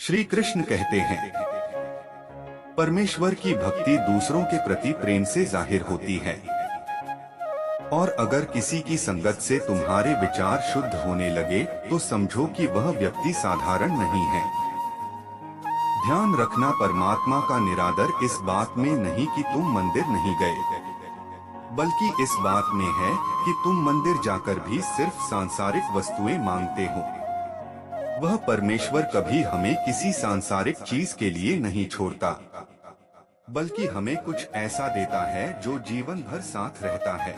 श्री कृष्ण कहते हैं, परमेश्वर की भक्ति दूसरों के प्रति प्रेम से जाहिर होती है। और अगर किसी की संगत से तुम्हारे विचार शुद्ध होने लगे तो समझो कि वह व्यक्ति साधारण नहीं है। ध्यान रखना, परमात्मा का निरादर इस बात में नहीं कि तुम मंदिर नहीं गए, बल्कि इस बात में है कि तुम मंदिर जाकर भी सिर्फ सांसारिक वस्तुएं मांगते हो। वह परमेश्वर कभी हमें किसी सांसारिक चीज के लिए नहीं छोड़ता, बल्कि हमें कुछ ऐसा देता है जो जीवन भर साथ रहता है।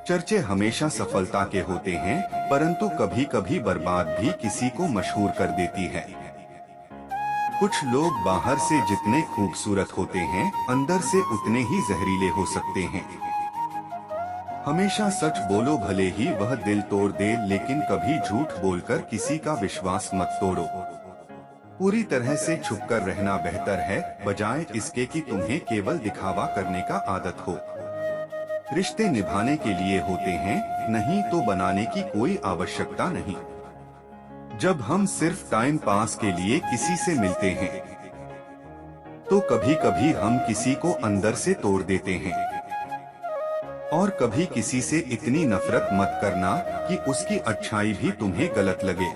चर्चे हमेशा सफलता के होते हैं, परंतु कभी कभी बर्बाद भी किसी को मशहूर कर देती है। कुछ लोग बाहर से जितने खूबसूरत होते हैं, अंदर से उतने ही जहरीले हो सकते हैं। हमेशा सच बोलो, भले ही वह दिल तोड़ दे, लेकिन कभी झूठ बोलकर किसी का विश्वास मत तोड़ो। पूरी तरह से छुपकर रहना बेहतर है, बजाय इसके कि तुम्हें केवल दिखावा करने का आदत हो। रिश्ते निभाने के लिए होते हैं, नहीं तो बनाने की कोई आवश्यकता नहीं। जब हम सिर्फ टाइम पास के लिए किसी से मिलते हैं, तो कभी कभी हम किसी को अंदर से तोड़ देते हैं। और कभी किसी से इतनी नफरत मत करना कि उसकी अच्छाई भी तुम्हें गलत लगे,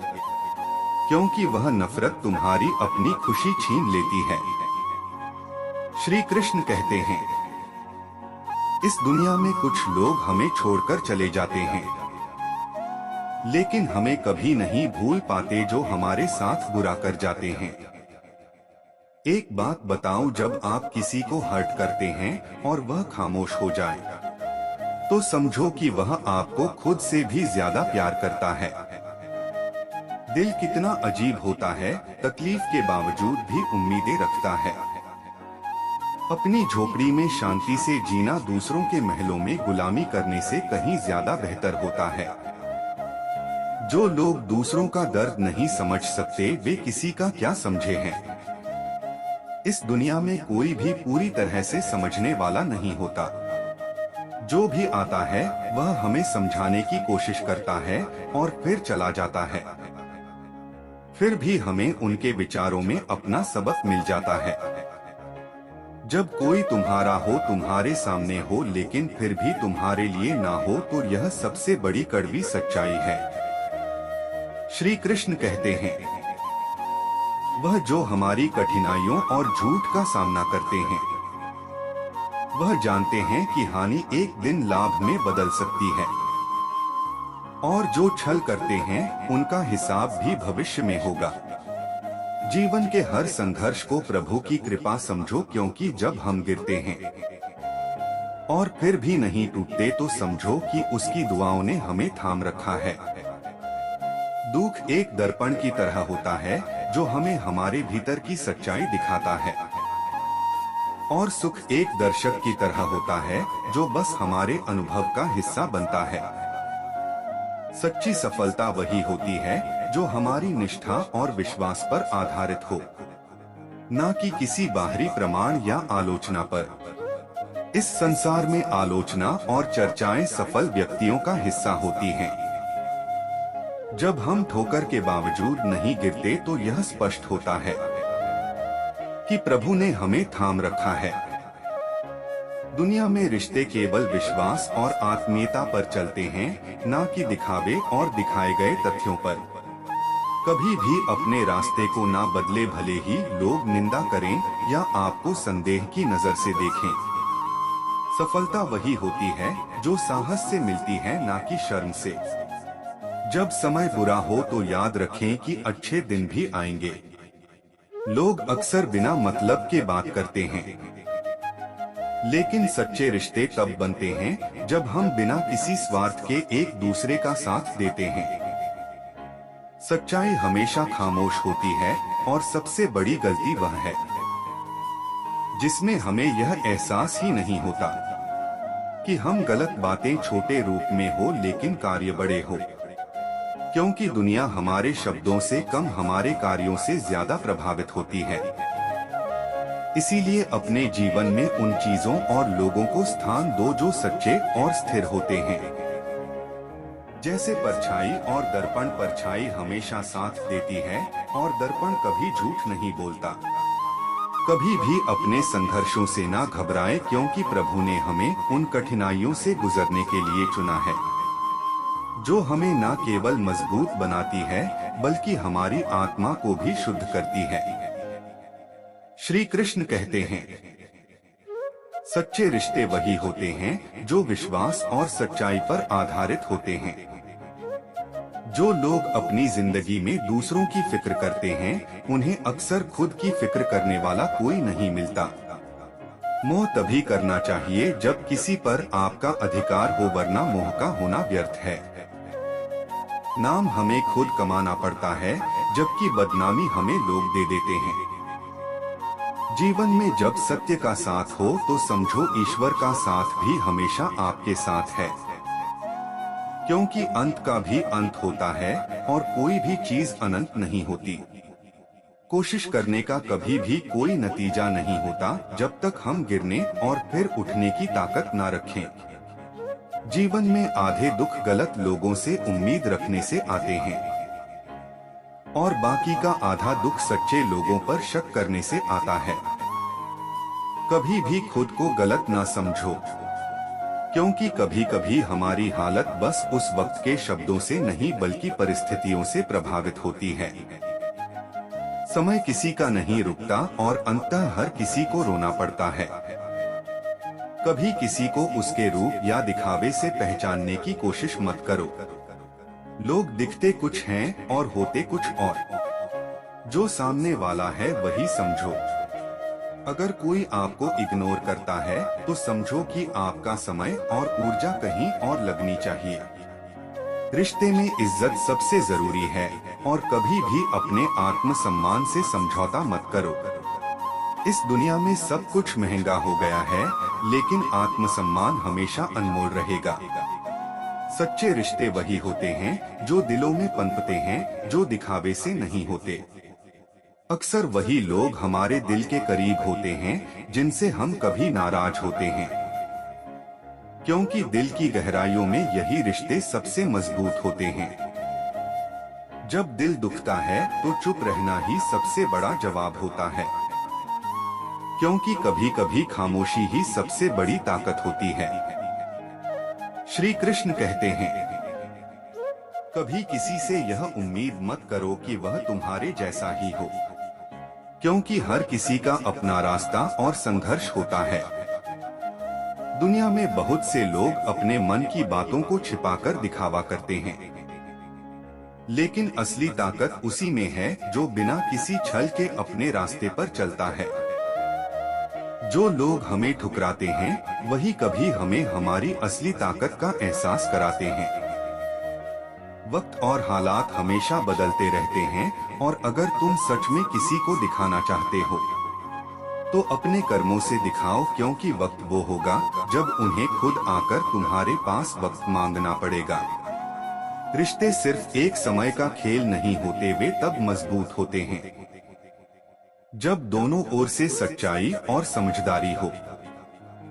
क्योंकि वह नफरत तुम्हारी अपनी खुशी छीन लेती है। श्री कृष्ण कहते हैं, इस दुनिया में कुछ लोग हमें छोड़कर चले जाते हैं, लेकिन हमें कभी नहीं भूल पाते जो हमारे साथ बुरा कर जाते हैं। एक बात बताऊं, जब आप किसी को हर्ट करते हैं और वह खामोश हो जाए, तो समझो कि वह आपको खुद से भी ज्यादा प्यार करता है। दिल कितना अजीब होता है, तकलीफ के बावजूद भी उम्मीदें रखता है। अपनी झोपड़ी में शांति से जीना दूसरों के महलों में गुलामी करने से कहीं ज्यादा बेहतर होता है। जो लोग दूसरों का दर्द नहीं समझ सकते, वे किसी का क्या समझे हैं। इस दुनिया में कोई भी पूरी तरह से समझने वाला नहीं होता। जो भी आता है वह हमें समझाने की कोशिश करता है और फिर चला जाता है। फिर भी हमें उनके विचारों में अपना सबक मिल जाता है। जब कोई तुम्हारा हो, तुम्हारे सामने हो, लेकिन फिर भी तुम्हारे लिए ना हो, तो यह सबसे बड़ी कड़वी सच्चाई है। श्री कृष्ण कहते हैं, वह जो हमारी कठिनाइयों और झूठ का सामना करते हैं, वह जानते हैं कि हानि एक दिन लाभ में बदल सकती है। और जो छल करते हैं, उनका हिसाब भी भविष्य में होगा। जीवन के हर संघर्ष को प्रभु की कृपा समझो, क्योंकि जब हम गिरते हैं और फिर भी नहीं टूटते, तो समझो कि उसकी दुआओं ने हमें थाम रखा है। दुख एक दर्पण की तरह होता है, जो हमें हमारे भीतर की सच्चाई दिखाता है। और सुख एक दर्शक की तरह होता है, जो बस हमारे अनुभव का हिस्सा बनता है। सच्ची सफलता वही होती है जो हमारी निष्ठा और विश्वास पर आधारित हो, न कि किसी बाहरी प्रमाण या आलोचना पर। इस संसार में आलोचना और चर्चाएं सफल व्यक्तियों का हिस्सा होती हैं। जब हम ठोकर के बावजूद नहीं गिरते, तो यह स्पष्ट होता है कि प्रभु ने हमें थाम रखा है। दुनिया में रिश्ते केवल विश्वास और आत्मीयता पर चलते हैं, न कि दिखावे और दिखाए गए तथ्यों पर। कभी भी अपने रास्ते को ना बदले, भले ही लोग निंदा करें या आपको संदेह की नजर से देखें। सफलता वही होती है जो साहस से मिलती है, ना कि शर्म से। जब समय बुरा हो तो याद रखें कि अच्छे दिन भी आएंगे। लोग अक्सर बिना मतलब के बात करते हैं, लेकिन सच्चे रिश्ते तब बनते हैं जब हम बिना किसी स्वार्थ के एक दूसरे का साथ देते हैं। सच्चाई हमेशा खामोश होती है, और सबसे बड़ी गलती वह है जिसमें हमें यह एहसास ही नहीं होता कि हम गलत बातें छोटे रूप में हो, लेकिन कार्य बड़े हो। क्योंकि दुनिया हमारे शब्दों से कम, हमारे कार्यों से ज्यादा प्रभावित होती है। इसीलिए अपने जीवन में उन चीजों और लोगों को स्थान दो जो सच्चे और स्थिर होते हैं। जैसे परछाई और दर्पण, परछाई हमेशा साथ देती है और दर्पण कभी झूठ नहीं बोलता। कभी भी अपने संघर्षों से ना घबराएं, क्योंकि प्रभु ने हमें उन कठिनाइयों से गुजरने के लिए चुना है, जो हमें ना केवल मजबूत बनाती है बल्कि हमारी आत्मा को भी शुद्ध करती है। श्री कृष्ण कहते हैं, सच्चे रिश्ते वही होते हैं जो विश्वास और सच्चाई पर आधारित होते हैं। जो लोग अपनी जिंदगी में दूसरों की फिक्र करते हैं, उन्हें अक्सर खुद की फिक्र करने वाला कोई नहीं मिलता। मोह तभी करना चाहिए जब किसी पर आपका अधिकार हो, वरना मोह का होना व्यर्थ है। नाम हमें खुद कमाना पड़ता है, जबकि बदनामी हमें लोग दे देते हैं। जीवन में जब सत्य का साथ हो तो समझो ईश्वर का साथ भी हमेशा आपके साथ है, क्योंकि अंत का भी अंत होता है और कोई भी चीज अनंत नहीं होती। कोशिश करने का कभी भी कोई नतीजा नहीं होता जब तक हम गिरने और फिर उठने की ताकत ना रखें। जीवन में आधे दुख गलत लोगों से उम्मीद रखने से आते हैं और बाकी का आधा दुख सच्चे लोगों पर शक करने से आता है। कभी भी खुद को गलत ना समझो, क्योंकि कभी कभी हमारी हालत बस उस वक्त के शब्दों से नहीं बल्कि परिस्थितियों से प्रभावित होती है। समय किसी का नहीं रुकता और अंततः हर किसी को रोना पड़ता है। कभी किसी को उसके रूप या दिखावे से पहचानने की कोशिश मत करो। लोग दिखते कुछ हैं और होते कुछ और। जो सामने वाला है वही समझो। अगर कोई आपको इग्नोर करता है तो समझो कि आपका समय और ऊर्जा कहीं और लगनी चाहिए। रिश्ते में इज्जत सबसे जरूरी है और कभी भी अपने आत्मसम्मान से समझौता मत करो। इस दुनिया में सब कुछ महंगा हो गया है, लेकिन आत्मसम्मान हमेशा अनमोल रहेगा। सच्चे रिश्ते वही होते हैं जो दिलों में पनपते हैं, जो दिखावे से नहीं होते। अक्सर वही लोग हमारे दिल के करीब होते हैं जिनसे हम कभी नाराज होते हैं, क्योंकि दिल की गहराइयों में यही रिश्ते सबसे मजबूत होते हैं। जब दिल दुखता है तो चुप रहना ही सबसे बड़ा जवाब होता है, क्योंकि कभी कभी खामोशी ही सबसे बड़ी ताकत होती है। श्री कृष्ण कहते हैं, कभी किसी से यह उम्मीद मत करो कि वह तुम्हारे जैसा ही हो, क्योंकि हर किसी का अपना रास्ता और संघर्ष होता है। दुनिया में बहुत से लोग अपने मन की बातों को छिपाकर दिखावा करते हैं, लेकिन असली ताकत उसी में है जो बिना किसी छल के अपने रास्ते पर चलता है। जो लोग हमें ठुकराते हैं वही कभी हमें हमारी असली ताकत का एहसास कराते हैं। वक्त और हालात हमेशा बदलते रहते हैं, और अगर तुम सच में किसी को दिखाना चाहते हो तो अपने कर्मों से दिखाओ, क्योंकि वक्त वो होगा जब उन्हें खुद आकर तुम्हारे पास वक्त मांगना पड़ेगा। रिश्ते सिर्फ एक समय का खेल नहीं होते, वे तब मजबूत होते हैं जब दोनों ओर से सच्चाई और समझदारी हो।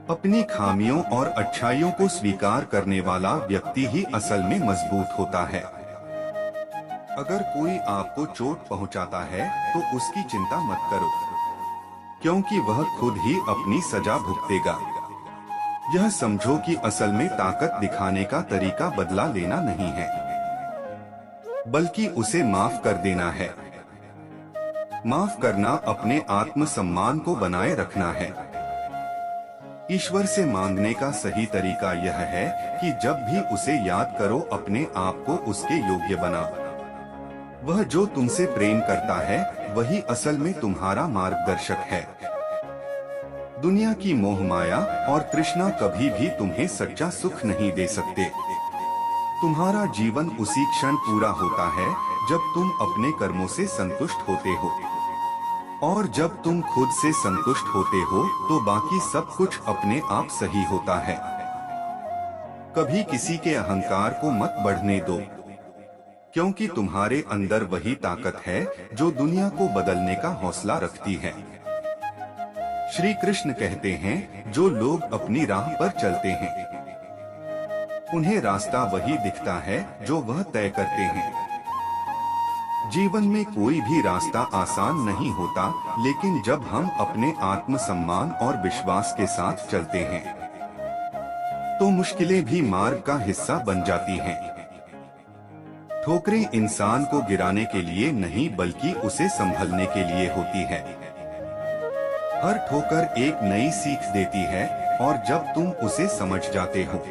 अपनी खामियों और अच्छाइयों को स्वीकार करने वाला व्यक्ति ही असल में मजबूत होता है। अगर कोई आपको चोट पहुंचाता है तो उसकी चिंता मत करो, क्योंकि वह खुद ही अपनी सजा भुगतेगा। यह समझो कि असल में ताकत दिखाने का तरीका बदला लेना नहीं है, बल्कि उसे माफ कर देना है। माफ करना अपने आत्मसम्मान को बनाए रखना है। ईश्वर से मांगने का सही तरीका यह है कि जब भी उसे याद करो, अपने आप को उसके योग्य बना। वह जो तुमसे प्रेम करता है वही असल में तुम्हारा मार्गदर्शक है। दुनिया की मोह माया और तृष्णा कभी भी तुम्हें सच्चा सुख नहीं दे सकते। तुम्हारा जीवन उसी क्षण पूरा होता है जब तुम अपने कर्मों से संतुष्ट होते हो, और जब तुम खुद से संतुष्ट होते हो तो बाकी सब कुछ अपने आप सही होता है। कभी किसी के अहंकार को मत बढ़ने दो, क्योंकि तुम्हारे अंदर वही ताकत है जो दुनिया को बदलने का हौसला रखती है। श्री कृष्ण कहते हैं, जो लोग अपनी राह पर चलते हैं उन्हें रास्ता वही दिखता है जो वह तय करते हैं। जीवन में कोई भी रास्ता आसान नहीं होता, लेकिन जब हम अपने आत्मसम्मान और विश्वास के साथ चलते हैं तो मुश्किलें भी मार्ग का हिस्सा बन जाती हैं। ठोकरें इंसान को गिराने के लिए नहीं बल्कि उसे संभलने के लिए होती है। हर ठोकर एक नई सीख देती है और जब तुम उसे समझ जाते हो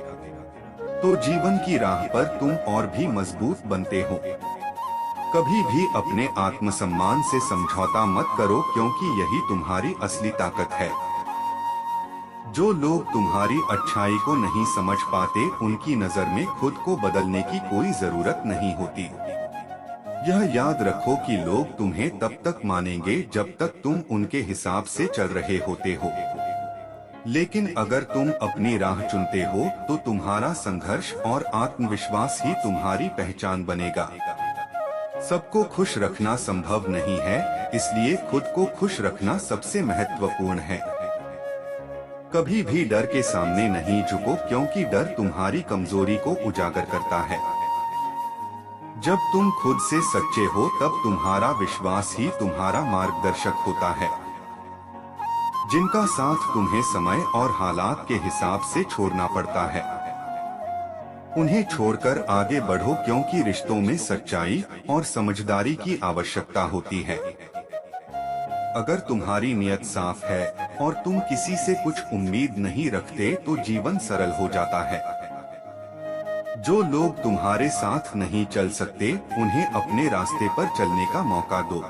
तो जीवन की राह पर तुम और भी मजबूत बनते हो। कभी भी अपने आत्मसम्मान से समझौता मत करो, क्योंकि यही तुम्हारी असली ताकत है। जो लोग तुम्हारी अच्छाई को नहीं समझ पाते, उनकी नजर में खुद को बदलने की कोई जरूरत नहीं होती। यह याद रखो कि लोग तुम्हें तब तक मानेंगे जब तक तुम उनके हिसाब से चल रहे होते हो। लेकिन अगर तुम अपनी राह चुनते हो तो तुम्हारा संघर्ष और आत्मविश्वास ही तुम्हारी पहचान बनेगा। सबको खुश रखना संभव नहीं है, इसलिए खुद को खुश रखना सबसे महत्वपूर्ण है। कभी भी डर के सामने नहीं झुको, क्योंकि डर तुम्हारी कमजोरी को उजागर करता है। जब तुम खुद से सच्चे हो तब तुम्हारा विश्वास ही तुम्हारा मार्गदर्शक होता है। जिनका साथ तुम्हें समय और हालात के हिसाब से छोड़ना पड़ता है, उन्हें छोड़कर आगे बढ़ो, क्योंकि रिश्तों में सच्चाई और समझदारी की आवश्यकता होती है। अगर तुम्हारी नियत साफ है और तुम किसी से कुछ उम्मीद नहीं रखते तो जीवन सरल हो जाता है। जो लोग तुम्हारे साथ नहीं चल सकते, उन्हें अपने रास्ते पर चलने का मौका दो।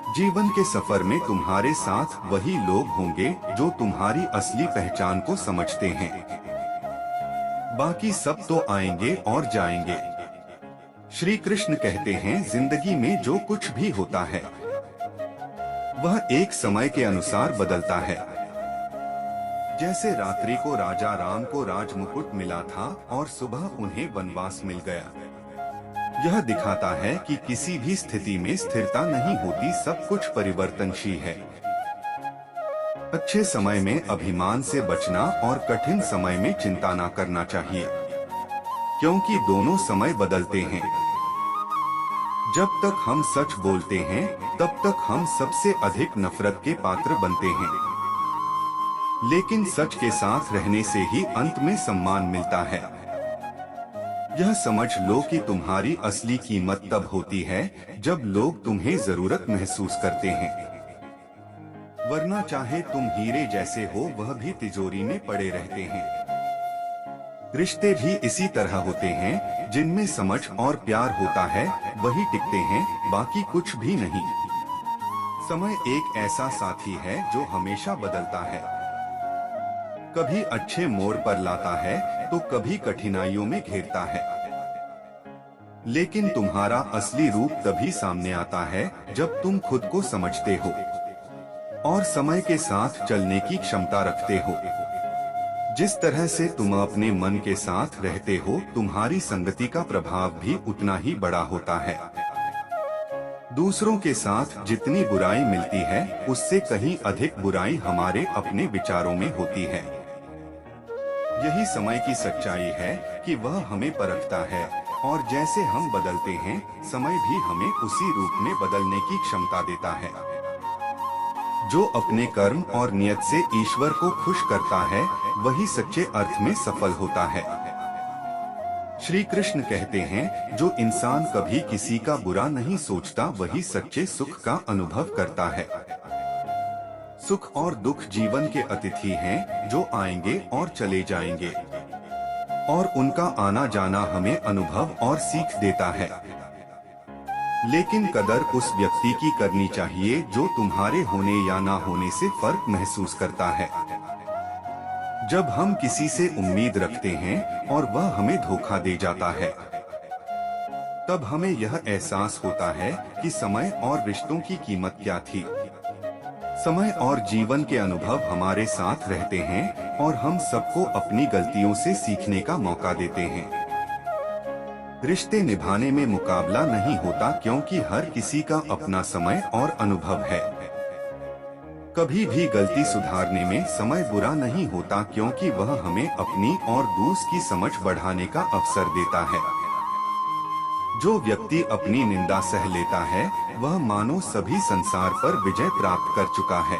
जीवन के सफर में तुम्हारे साथ वही लोग होंगे जो तुम्हारी असली पहचान को समझते हैं। बाकी सब तो आएंगे और जाएंगे। श्री कृष्ण कहते हैं, जिंदगी में जो कुछ भी होता है वह एक समय के अनुसार बदलता है। जैसे रात्रि को राजा राम को राजमुकुट मिला था और सुबह उन्हें वनवास मिल गया। यह दिखाता है कि किसी भी स्थिति में स्थिरता नहीं होती, सब कुछ परिवर्तनशील है। अच्छे समय में अभिमान से बचना और कठिन समय में चिंता न करना चाहिए, क्योंकि दोनों समय बदलते हैं। जब तक हम सच बोलते हैं तब तक हम सबसे अधिक नफरत के पात्र बनते हैं, लेकिन सच के साथ रहने से ही अंत में सम्मान मिलता है। यह समझ लो कि तुम्हारी असली कीमत तब होती है जब लोग तुम्हें जरूरत महसूस करते हैं, वरना चाहे तुम हीरे जैसे हो वह भी तिजोरी में पड़े रहते हैं। रिश्ते भी इसी तरह होते हैं, जिनमें समझ और प्यार होता है वही टिकते हैं, बाकी कुछ भी नहीं। समय एक ऐसा साथी है जो हमेशा बदलता है, कभी अच्छे मोड़ पर लाता है तो कभी कठिनाइयों में घेरता है। लेकिन तुम्हारा असली रूप तभी सामने आता है जब तुम खुद को समझते हो और समय के साथ चलने की क्षमता रखते हो। जिस तरह से तुम अपने मन के साथ रहते हो, तुम्हारी संगति का प्रभाव भी उतना ही बड़ा होता है। दूसरों के साथ जितनी बुराई मिलती है उससे कहीं अधिक बुराई हमारे अपने विचारों में होती है। यही समय की सच्चाई है कि वह हमें परखता है और जैसे हम बदलते हैं, समय भी हमें उसी रूप में बदलने की क्षमता देता है। जो अपने कर्म और नियत से ईश्वर को खुश करता है वही सच्चे अर्थ में सफल होता है। श्री कृष्ण कहते हैं, जो इंसान कभी किसी का बुरा नहीं सोचता वही सच्चे सुख का अनुभव करता है। सुख और दुख जीवन के अतिथि हैं जो आएंगे और चले जाएंगे, और उनका आना जाना हमें अनुभव और सीख देता है। लेकिन कदर उस व्यक्ति की करनी चाहिए जो तुम्हारे होने या ना होने से फर्क महसूस करता है। जब हम किसी से उम्मीद रखते हैं और वह हमें धोखा दे जाता है, तब हमें यह एहसास होता है कि समय और रिश्तों की कीमत क्या थी। समय और जीवन के अनुभव हमारे साथ रहते हैं और हम सबको अपनी गलतियों से सीखने का मौका देते हैं। रिश्ते निभाने में मुकाबला नहीं होता, क्योंकि हर किसी का अपना समय और अनुभव है। कभी भी गलती सुधारने में समय बुरा नहीं होता, क्योंकि वह हमें अपनी और दूसरों की समझ बढ़ाने का अवसर देता है। जो व्यक्ति अपनी निंदा सह लेता है, वह मानो सभी संसार पर विजय प्राप्त कर चुका है।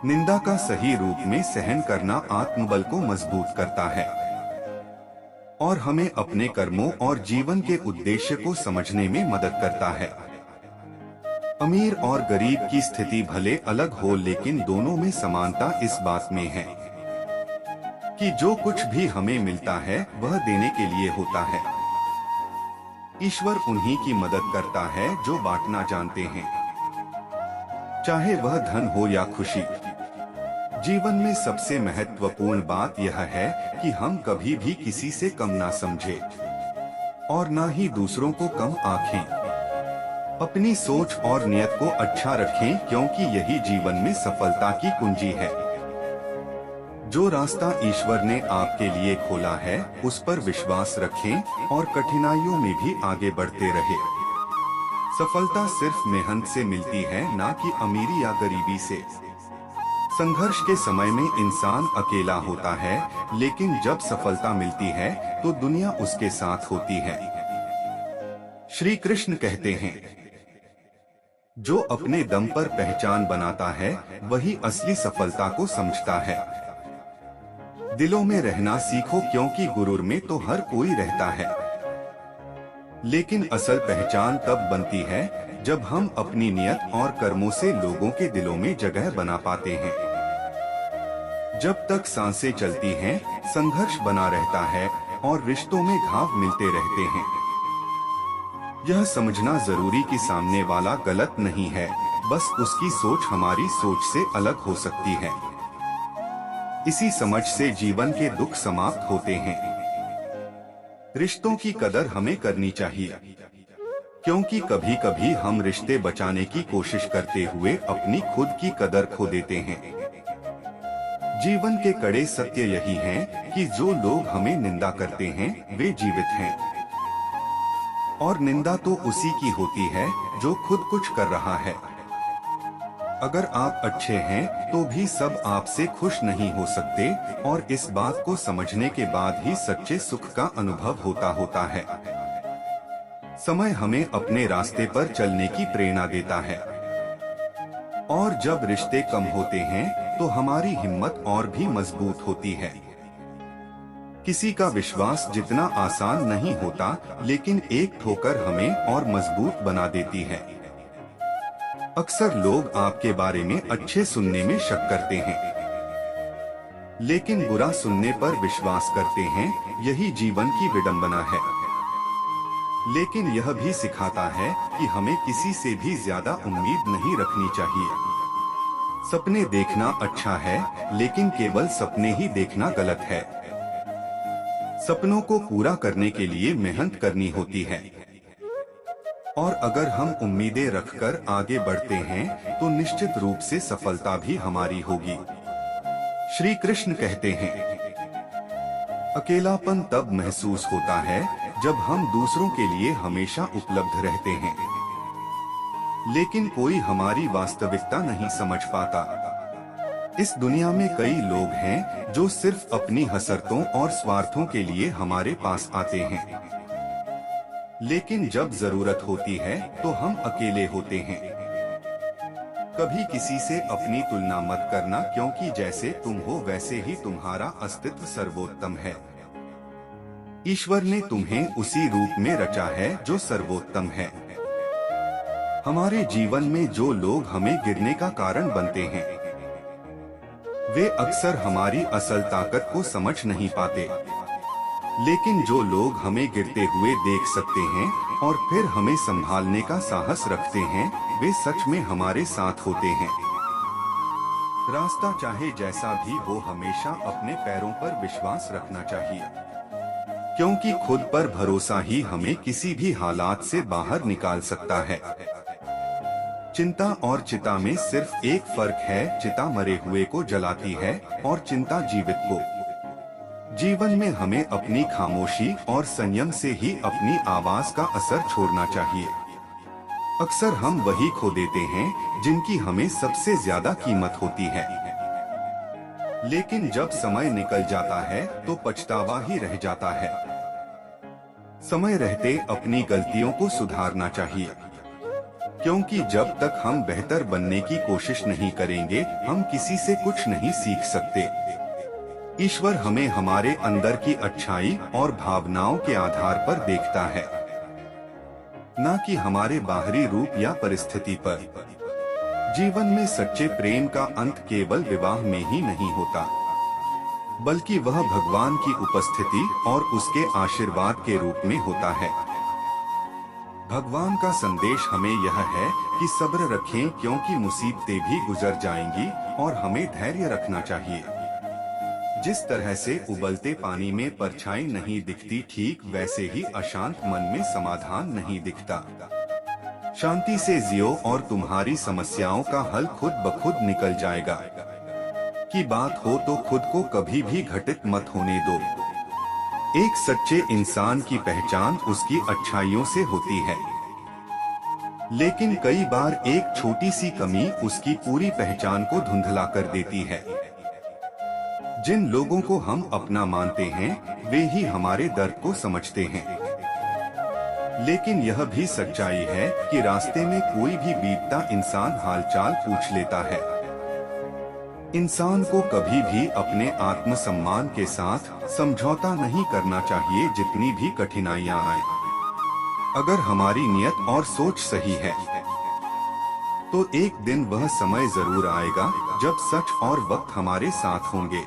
निंदा का सही रूप में सहन करना आत्मबल को मजबूत करता है और हमें अपने कर्मों और जीवन के उद्देश्य को समझने में मदद करता है। अमीर और गरीब की स्थिति भले अलग हो, लेकिन दोनों में समानता इस बात में है कि जो कुछ भी हमें मिलता है वह देने के लिए होता है। ईश्वर उन्हीं की मदद करता है जो बांटना जानते हैं, चाहे वह धन हो या खुशी। जीवन में सबसे महत्वपूर्ण बात यह है कि हम कभी भी किसी से कम ना समझें और ना ही दूसरों को कम आंकें। अपनी सोच और नियत को अच्छा रखें, क्योंकि यही जीवन में सफलता की कुंजी है। जो रास्ता ईश्वर ने आपके लिए खोला है उस पर विश्वास रखें और कठिनाइयों में भी आगे बढ़ते रहें। सफलता सिर्फ मेहनत से मिलती है, ना कि अमीरी या गरीबी से। संघर्ष के समय में इंसान अकेला होता है, लेकिन जब सफलता मिलती है तो दुनिया उसके साथ होती है। श्री कृष्ण कहते हैं, जो अपने दम पर पहचान बनाता है वही असली सफलता को समझता है। दिलों में रहना सीखो, क्योंकि गुरूर में तो हर कोई रहता है। लेकिन असल पहचान तब बनती है जब हम अपनी नियत और कर्मों से लोगों के दिलों में जगह बना पाते हैं। जब तक सांसें चलती हैं, संघर्ष बना रहता है और रिश्तों में घाव मिलते रहते हैं। यह समझना जरूरी कि सामने वाला गलत नहीं है, बस उसकी सोच हमारी सोच से अलग हो सकती है। इसी समझ से जीवन के दुख समाप्त होते हैं। रिश्तों की कदर हमें करनी चाहिए, क्योंकि कभी कभी हम रिश्ते बचाने की कोशिश करते हुए अपनी खुद की कदर खो देते हैं। जीवन के कड़े सत्य यही हैं कि जो लोग हमें निंदा करते हैं वे जीवित हैं, और निंदा तो उसी की होती है जो खुद कुछ कर रहा है। अगर आप अच्छे हैं तो भी सब आपसे खुश नहीं हो सकते, और इस बात को समझने के बाद ही सच्चे सुख का अनुभव होता है। समय हमें अपने रास्ते पर चलने की प्रेरणा देता है, और जब रिश्ते कम होते हैं तो हमारी हिम्मत और भी मजबूत होती है। किसी का विश्वास जितना आसान नहीं होता, लेकिन एक ठोकर हमें और मजबूत बना देती है। अक्सर लोग आपके बारे में अच्छे सुनने में शक करते हैं, लेकिन बुरा सुनने पर विश्वास करते हैं। यही जीवन की विडंबना है। लेकिन यह भी सिखाता है कि हमें किसी से भी ज्यादा उम्मीद नहीं रखनी चाहिए। सपने देखना अच्छा है, लेकिन केवल सपने ही देखना गलत है। सपनों को पूरा करने के लिए मेहनत करनी होती है, और अगर हम उम्मीदें रखकर आगे बढ़ते हैं तो निश्चित रूप से सफलता भी हमारी होगी। श्री कृष्ण कहते हैं, अकेलापन तब महसूस होता है जब हम दूसरों के लिए हमेशा उपलब्ध रहते हैं, लेकिन कोई हमारी वास्तविकता नहीं समझ पाता। इस दुनिया में कई लोग हैं जो सिर्फ अपनी हसरतों और स्वार्थों के लिए हमारे पास आते हैं, लेकिन जब जरूरत होती है तो हम अकेले होते हैं। कभी किसी से अपनी तुलना मत करना, क्योंकि जैसे तुम हो वैसे ही तुम्हारा अस्तित्व सर्वोत्तम है। ईश्वर ने तुम्हें उसी रूप में रचा है जो सर्वोत्तम है। हमारे जीवन में जो लोग हमें गिरने का कारण बनते हैं, वे अक्सर हमारी असल ताकत को समझ नहीं पाते। लेकिन जो लोग हमें गिरते हुए देख सकते हैं और फिर हमें संभालने का साहस रखते हैं, वे सच में हमारे साथ होते हैं। रास्ता चाहे जैसा भी हो, हमेशा अपने पैरों पर विश्वास रखना चाहिए, क्योंकि खुद पर भरोसा ही हमें किसी भी हालात से बाहर निकाल सकता है। चिंता और चिता में सिर्फ एक फर्क है, चिता मरे हुए को जलाती है और चिंता जीवित को। जीवन में हमें अपनी खामोशी और संयम से ही अपनी आवाज का असर छोड़ना चाहिए। अक्सर हम वही खो देते हैं जिनकी हमें सबसे ज्यादा कीमत होती है। लेकिन जब समय निकल जाता है तो पछतावा ही रह जाता है। समय रहते अपनी गलतियों को सुधारना चाहिए, क्योंकि जब तक हम बेहतर बनने की कोशिश नहीं करेंगे, हम किसी से कुछ नहीं सीख सकते। ईश्वर हमें हमारे अंदर की अच्छाई और भावनाओं के आधार पर देखता है, न कि हमारे बाहरी रूप या परिस्थिति पर। जीवन में सच्चे प्रेम का अंत केवल विवाह में ही नहीं होता, बल्कि वह भगवान की उपस्थिति और उसके आशीर्वाद के रूप में होता है। भगवान का संदेश हमें यह है कि सब्र रखें, क्योंकि मुसीबतें भी गुजर जाएंगी और हमें धैर्य रखना चाहिए। जिस तरह से उबलते पानी में परछाई नहीं दिखती, ठीक वैसे ही अशांत मन में समाधान नहीं दिखता। शांति से जियो और तुम्हारी समस्याओं का हल खुद ब खुद निकल जाएगा। की बात हो तो खुद को कभी भी घटित मत होने दो। एक सच्चे इंसान की पहचान उसकी अच्छाइयों से होती है, लेकिन कई बार एक छोटी सी कमी उसकी पूरी पहचान को धुंधला कर देती है। जिन लोगों को हम अपना मानते हैं, वे ही हमारे दर्द को समझते हैं। लेकिन यह भी सच्चाई है कि रास्ते में कोई भी बीतता इंसान हालचाल पूछ लेता है। इंसान को कभी भी अपने आत्मसम्मान के साथ समझौता नहीं करना चाहिए, जितनी भी कठिनाइयां आए। अगर हमारी नियत और सोच सही है, तो एक दिन वह समय जरूर आएगा जब सच और वक्त हमारे साथ होंगे।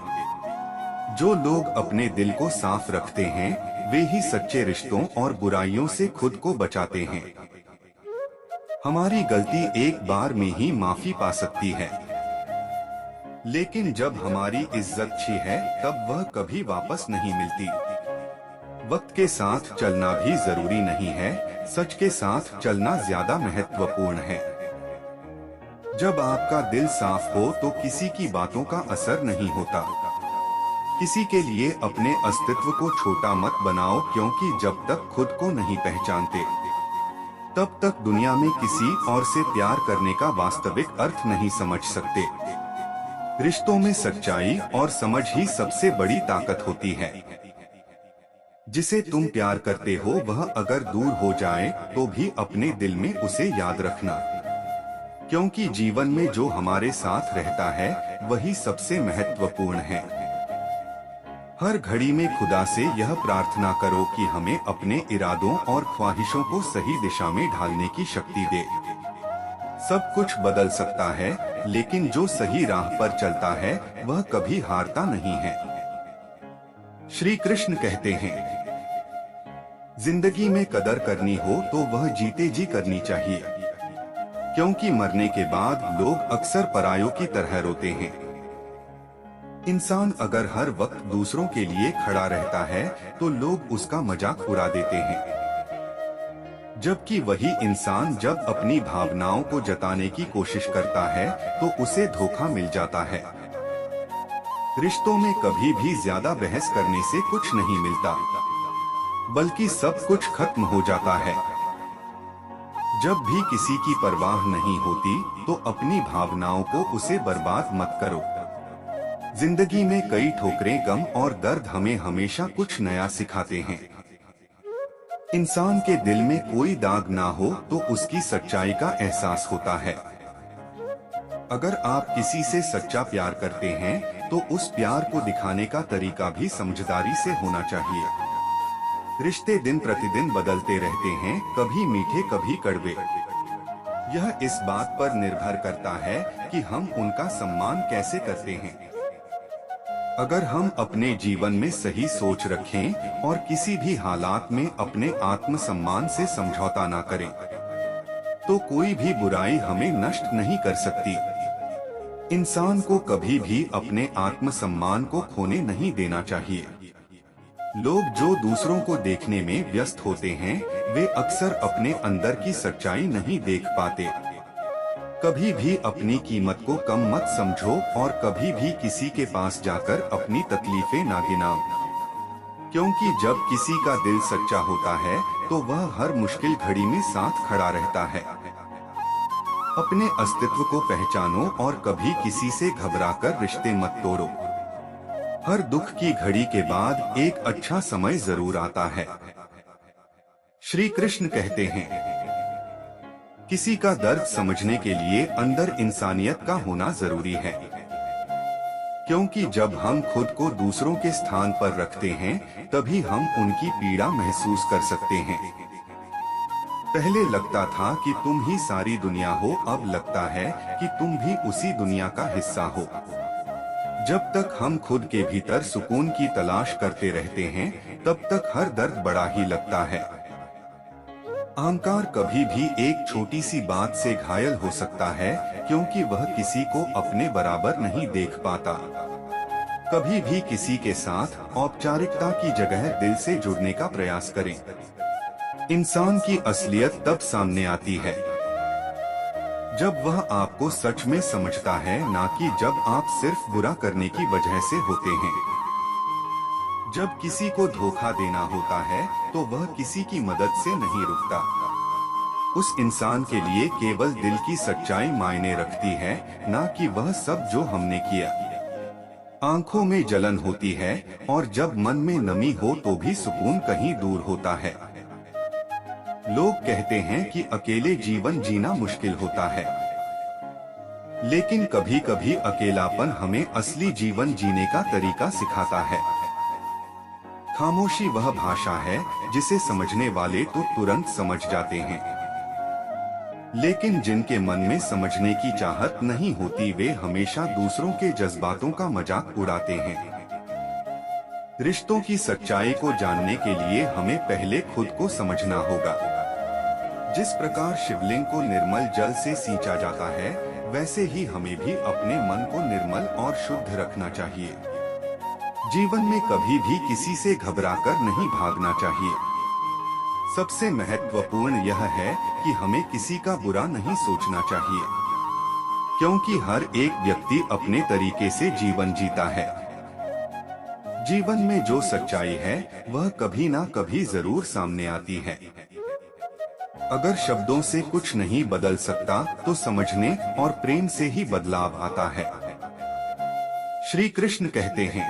जो लोग अपने दिल को साफ रखते हैं, वे ही सच्चे रिश्तों और बुराइयों से खुद को बचाते हैं। हमारी गलती एक बार में ही माफी पा सकती है, लेकिन जब हमारी इज्जत छी है, तब वह कभी वापस नहीं मिलती। वक्त के साथ चलना भी जरूरी नहीं है, सच के साथ चलना ज्यादा महत्वपूर्ण है। जब आपका दिल साफ हो तो किसी की बातों का असर नहीं होता। किसी के लिए अपने अस्तित्व को छोटा मत बनाओ, क्योंकि जब तक खुद को नहीं पहचानते, तब तक दुनिया में किसी और से प्यार करने का वास्तविक अर्थ नहीं समझ सकते। रिश्तों में सच्चाई और समझ ही सबसे बड़ी ताकत होती है। जिसे तुम प्यार करते हो, वह अगर दूर हो जाए तो भी अपने दिल में उसे याद रखना, क्योंकि जीवन में जो हमारे साथ रहता है वही सबसे महत्वपूर्ण है। हर घड़ी में खुदा से यह प्रार्थना करो कि हमें अपने इरादों और ख्वाहिशों को सही दिशा में ढालने की शक्ति दे। सब कुछ बदल सकता है, लेकिन जो सही राह पर चलता है वह कभी हारता नहीं है। श्री कृष्ण कहते हैं, जिंदगी में कदर करनी हो तो वह जीते जी करनी चाहिए, क्योंकि मरने के बाद लोग अक्सर परायों की तरह रोते हैं। इंसान अगर हर वक्त दूसरों के लिए खड़ा रहता है तो लोग उसका मजाक उड़ा देते हैं, जबकि वही इंसान जब अपनी भावनाओं को जताने की कोशिश करता है तो उसे धोखा मिल जाता है। रिश्तों में कभी भी ज्यादा बहस करने से कुछ नहीं मिलता, बल्कि सब कुछ खत्म हो जाता है। जब भी किसी की परवाह नहीं होती तो अपनी भावनाओं को उसे बर्बाद मत करो। जिंदगी में कई ठोकरें, गम और दर्द हमें हमेशा कुछ नया सिखाते हैं। इंसान के दिल में कोई दाग ना हो तो उसकी सच्चाई का एहसास होता है। अगर आप किसी से सच्चा प्यार करते हैं तो उस प्यार को दिखाने का तरीका भी समझदारी से होना चाहिए। रिश्ते दिन प्रतिदिन बदलते रहते हैं, कभी मीठे कभी कड़वे। यह इस बात पर निर्भर करता है कि हम उनका सम्मान कैसे करते हैं। अगर हम अपने जीवन में सही सोच रखें और किसी भी हालात में अपने आत्मसम्मान से समझौता ना करें, तो कोई भी बुराई हमें नष्ट नहीं कर सकती। इंसान को कभी भी अपने आत्मसम्मान को खोने नहीं देना चाहिए। लोग जो दूसरों को देखने में व्यस्त होते हैं, वे अक्सर अपने अंदर की सच्चाई नहीं देख पाते। कभी भी अपनी कीमत को कम मत समझो और कभी भी किसी के पास जाकर अपनी तकलीफें ना गिनाओ, क्योंकि जब किसी का दिल सच्चा होता है तो वह हर मुश्किल घड़ी में साथ खड़ा रहता है। अपने अस्तित्व को पहचानो और कभी किसी से घबराकर रिश्ते मत तोड़ो। हर दुख की घड़ी के बाद एक अच्छा समय जरूर आता है। श्री कृष्ण कहते हैं, किसी का दर्द समझने के लिए अंदर इंसानियत का होना जरूरी है, क्योंकि जब हम खुद को दूसरों के स्थान पर रखते हैं तभी हम उनकी पीड़ा महसूस कर सकते हैं। पहले लगता था कि तुम ही सारी दुनिया हो, अब लगता है कि तुम भी उसी दुनिया का हिस्सा हो। जब तक हम खुद के भीतर सुकून की तलाश करते रहते हैं तब तक हर दर्द बड़ा ही लगता है। अहंकार कभी भी एक छोटी सी बात से घायल हो सकता है, क्योंकि वह किसी को अपने बराबर नहीं देख पाता। कभी भी किसी के साथ औपचारिकता की जगह दिल से जुड़ने का प्रयास करें। इंसान की असलियत तब सामने आती है जब वह आपको सच में समझता है, ना कि जब आप सिर्फ बुरा करने की वजह से होते हैं। जब किसी को धोखा देना होता है तो वह किसी की मदद से नहीं रुकता। उस इंसान के लिए केवल दिल की सच्चाई मायने रखती है, ना कि वह सब जो हमने किया। आंखों में जलन होती है और जब मन में नमी हो तो भी सुकून कहीं दूर होता है। लोग कहते हैं कि अकेले जीवन जीना मुश्किल होता है, लेकिन कभी कभी अकेलापन हमें असली जीवन जीने का तरीका सिखाता है। खामोशी वह भाषा है जिसे समझने वाले तो तुरंत समझ जाते हैं, लेकिन जिनके मन में समझने की चाहत नहीं होती वे हमेशा दूसरों के जज्बातों का मजाक उड़ाते हैं। रिश्तों की सच्चाई को जानने के लिए हमें पहले खुद को समझना होगा। जिस प्रकार शिवलिंग को निर्मल जल से सींचा जाता है, वैसे ही हमें भी अपने मन को निर्मल और शुद्ध रखना चाहिए। जीवन में कभी भी किसी से घबराकर नहीं भागना चाहिए। सबसे महत्वपूर्ण यह है कि हमें किसी का बुरा नहीं सोचना चाहिए, क्योंकि हर एक व्यक्ति अपने तरीके से जीवन जीता है। जीवन में जो सच्चाई है वह कभी ना कभी जरूर सामने आती है। अगर शब्दों से कुछ नहीं बदल सकता तो समझने और प्रेम से ही बदलाव आता है। श्री कृष्ण कहते हैं,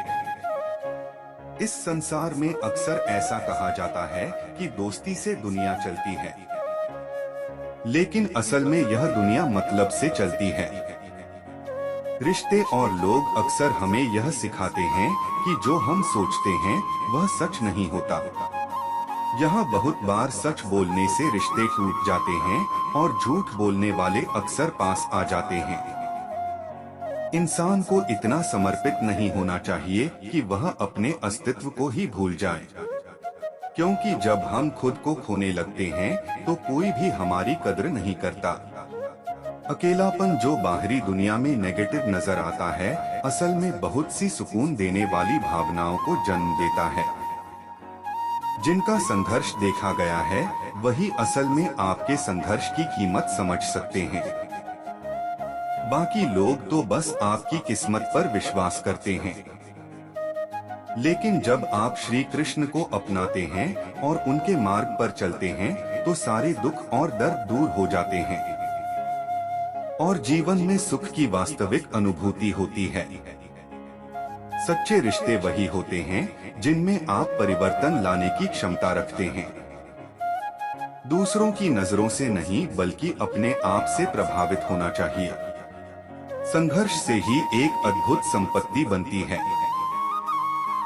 इस संसार में अक्सर ऐसा कहा जाता है कि दोस्ती से दुनिया चलती है, लेकिन असल में यह दुनिया मतलब से चलती है। रिश्ते और लोग अक्सर हमें यह सिखाते हैं कि जो हम सोचते हैं वह सच नहीं होता। यहाँ बहुत बार सच बोलने से रिश्ते टूट जाते हैं और झूठ बोलने वाले अक्सर पास आ जाते हैं। इंसान को इतना समर्पित नहीं होना चाहिए कि वह अपने अस्तित्व को ही भूल जाए, क्योंकि जब हम खुद को खोने लगते हैं तो कोई भी हमारी कद्र नहीं करता। अकेलापन जो बाहरी दुनिया में नेगेटिव नजर आता है, असल में बहुत सी सुकून देने वाली भावनाओं को जन्म देता है। जिनका संघर्ष देखा गया है वही असल में आपके संघर्ष की कीमत समझ सकते हैं। बाकी लोग तो बस आपकी किस्मत पर विश्वास करते हैं। लेकिन जब आप श्री कृष्ण को अपनाते हैं और उनके मार्ग पर चलते हैं तो सारे दुख और दर्द दूर हो जाते हैं और जीवन में सुख की वास्तविक अनुभूति होती है। सच्चे रिश्ते वही होते हैं जिनमें आप परिवर्तन लाने की क्षमता रखते हैं। दूसरों की नजरों से नहीं बल्कि अपने आप से प्रभावित होना चाहिए। संघर्ष से ही एक अद्भुत संपत्ति बनती है।